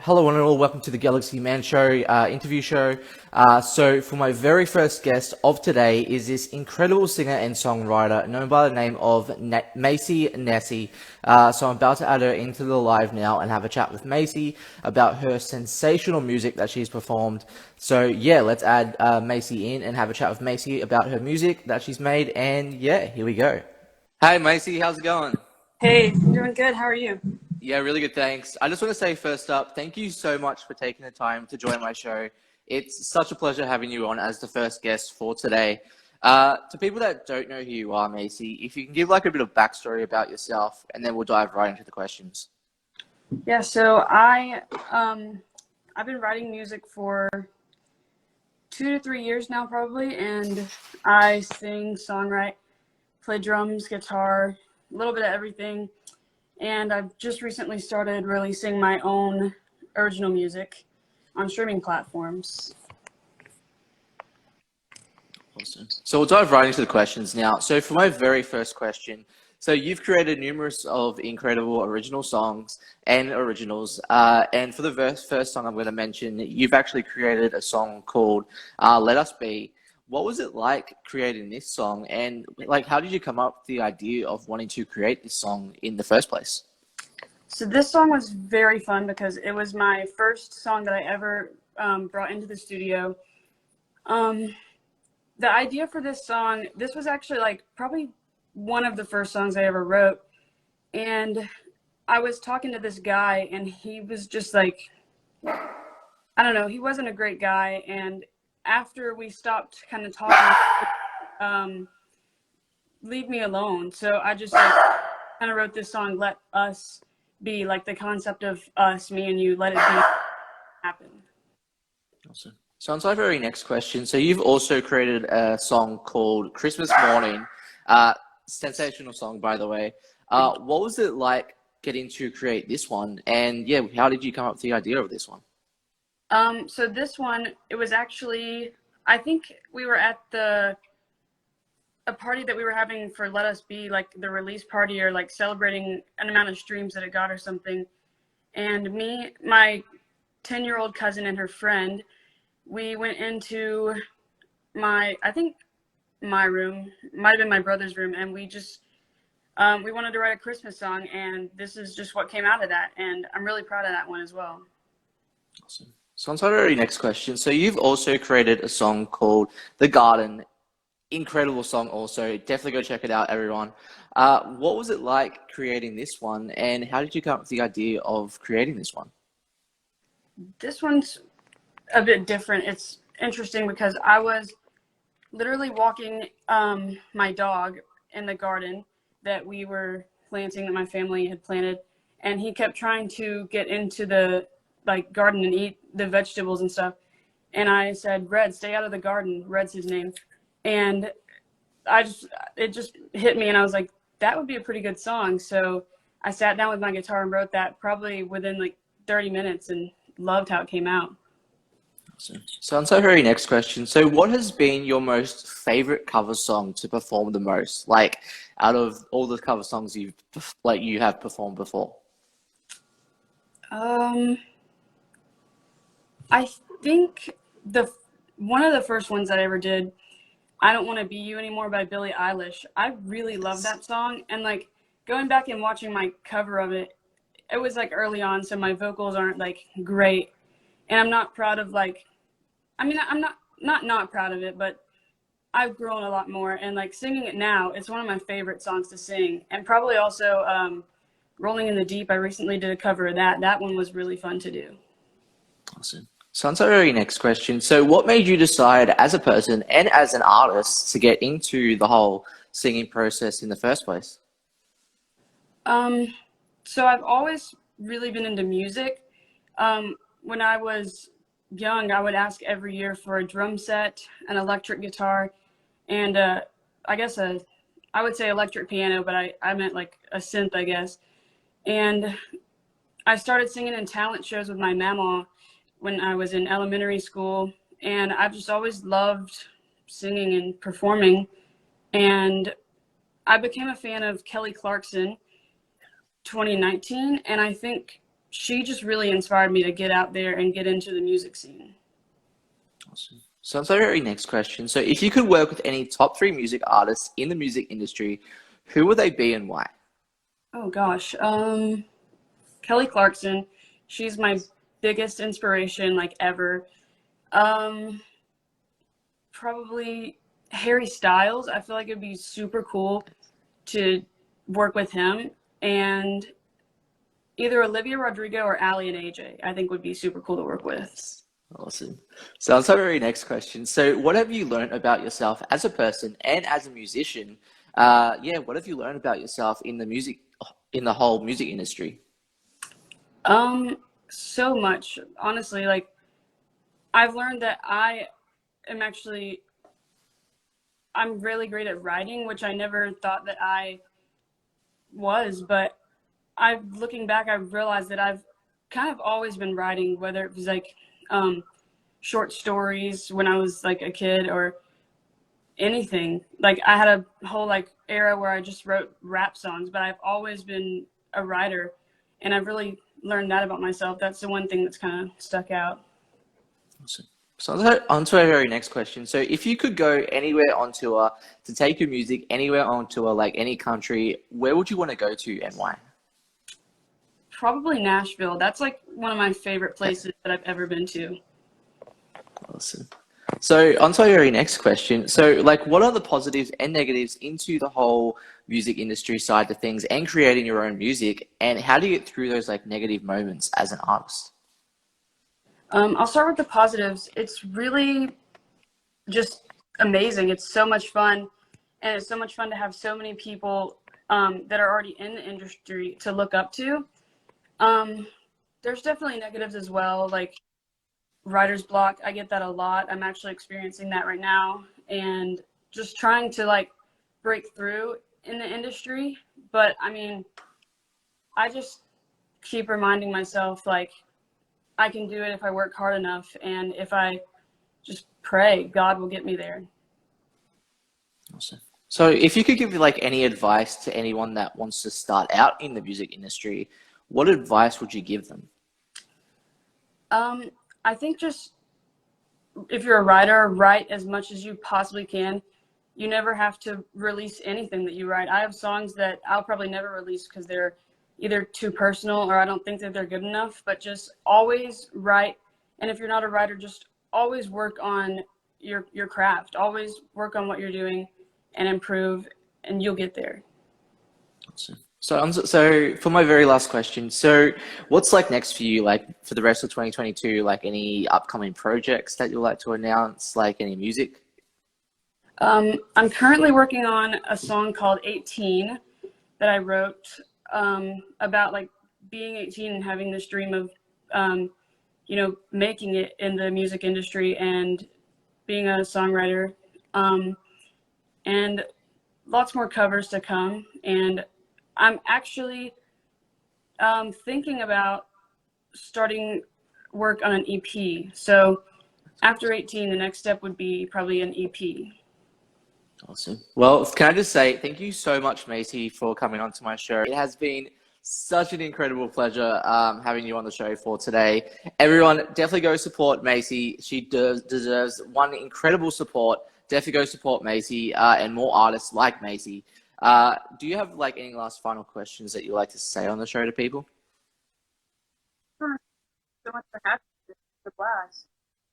Hello and all, welcome to the Galaxy Man Show interview show. So for my very first guest of today is this incredible singer and songwriter known by the name of Macy Necaise. So I'm about to add her into the live now and have a chat with Macy about her sensational music that she's performed. So yeah, let's add Macy in and have a chat with Macy about her music that she's made. And yeah, here we go. Hey Macy, how's it going? Hey, doing good. How are you? Yeah, really good, thanks. I just want to say first up, thank you so much for taking the time to join my show. It's such a pleasure having you on as the first guest for today. To people that don't know who you are, Macy, if you can give like a bit of backstory about yourself, and then we'll dive right into the questions. Yeah, so I've been writing music for 2 to 3 years now, probably, and I sing, songwrite, play drums, guitar, a little bit of everything. And I've just recently started releasing my own original music on streaming platforms. Awesome. So we'll dive right into the questions now. So for my very first question, so you've created numerous of incredible original songs and originals. And for the first song I'm going to mention, you've actually created a song called Let Us Be. What was it like creating this song? And like, how did you come up with the idea of wanting to create this song in the first place? So this song was very fun because it was my first song that I ever brought into the studio. The idea for this song, this was actually like probably one of the first songs I ever wrote. And I was talking to this guy and he was just like, I don't know, he wasn't a great guy. And after we stopped kind of talking, leave me alone. So I just like kind of wrote this song, Let Us Be, like the concept of us, me and you, let it be happen. Awesome. So on to our very next question. So you've also created a song called Christmas Morning. Sensational song, by the way. What was it like getting to create this one? And yeah, how did you come up with the idea of this one? So this one, it was actually, I think we were at a party that we were having for Let Us Be, like the release party or like celebrating an amount of streams that it got or something. And me, my 10-year-old cousin and her friend, we went into I think my room, might have been my brother's room, and we just, we wanted to write a Christmas song, and this is just what came out of that. And I'm really proud of that one as well. Awesome. So on to our very next question. So you've also created a song called The Garden. Incredible song also. Definitely go check it out, everyone. What was it like creating this one, and how did you come up with the idea of creating this one? This one's a bit different. It's interesting because I was literally walking my dog in the garden that we were planting, that my family had planted, and he kept trying to get into the like garden and eat the vegetables and stuff. And I said, Red, stay out of the garden. Red's his name. And it just hit me, and I was like, that would be a pretty good song. So I sat down with my guitar and wrote that probably within like 30 minutes and loved how it came out. Awesome. So on to our very next question. So what has been your most favorite cover song to perform the most? Like out of all the cover songs you have performed before? I think one of the first ones that I ever did, I Don't Want to Be You Anymore by Billie Eilish. I really love that song. And like going back and watching my cover of it, it was like early on, so my vocals aren't like great. And I'm not proud of like, I mean, I'm not proud of it, but I've grown a lot more. And like singing it now, it's one of my favorite songs to sing. And probably also Rolling in the Deep. I recently did a cover of that. That one was really fun to do. Awesome. So on to our very next question. So what made you decide as a person and as an artist to get into the whole singing process in the first place? So I've always really been into music. When I was young, I would ask every year for a drum set, an electric guitar, and I guess I would say electric piano, but I meant like a synth, I guess. And I started singing in talent shows with my mama when I was in elementary school, and I've just always loved singing and performing. And I became a fan of Kelly Clarkson 2019, and I think she just really inspired me to get out there and get into the music scene. Awesome. So on to our very next question. So if you could work with any top three music artists in the music industry, who would they be and why? Oh gosh, Kelly Clarkson. She's my biggest inspiration, like ever. Um, Probably Harry Styles. I feel like it'd be super cool to work with him, and either Olivia Rodrigo or Ali and AJ. I think would be super cool to work with. Awesome. So on to our very next question. So what have you learned about yourself as a person and as a musician? Yeah, what have you learned about yourself in the music, in the whole music industry? So much. Honestly, like I've learned that am actually I'm really great at writing, which I never thought that I was, but I looking back, I realized that I've kind of always been writing, whether it was like short stories when I was like a kid or anything. Like I had a whole like era where I just wrote rap songs, but I've always been a writer, and I've really learned that about myself. That's the one thing that's kind of stuck out. Awesome. So on to our very next question. So if you could go anywhere on tour to take your music anywhere on tour, like any country, where would you want to go to and why? Probably Nashville. That's like one of my favorite Okay, places that I've ever been to. awesome. So on to our very next question. So like what are the positives and negatives into the whole music industry side of things and creating your own music, and how do you get through those like negative moments as an artist? I'll start with the positives. It's really just amazing. It's so much fun, and it's so much fun to have so many people that are already in the industry to look up to. Um, there's definitely negatives as well, like writer's block. I get that a lot. I'm actually experiencing that right now, and just trying to like break through in the industry. But I mean, I just keep reminding myself like I can do it if I work hard enough, and if I just pray, God will get me there. Awesome. So if you could give like any advice to anyone that wants to start out in the music industry, what advice would you give them? Um, I think just if you're a writer, write as much as you possibly can. You never have to release anything that you write. I have songs that I'll probably never release because they're either too personal or I don't think that they're good enough, but just always write. And if you're not a writer, just always work on your craft. Always work on what you're doing and improve, and you'll get there. Awesome. So for my very last question, so what's like next for you, like for the rest of 2022, like any upcoming projects that you'd like to announce, like any music? I'm currently working on a song called 18 that I wrote about like being 18 and having this dream of, making it in the music industry and being a songwriter. Um, and lots more covers to come. And I'm actually thinking about starting work on an EP. So after 18, the next step would be probably an EP. Awesome. Well, can I just say thank you so much, Macy, for coming onto my show. It has been such an incredible pleasure having you on the show for today. Everyone, definitely go support Macy. She deserves one incredible support. Definitely go support Macy and more artists like Macy. Do you have like any last final questions that you'd like to say on the show to people? Sure. So much for having me. It's a blast.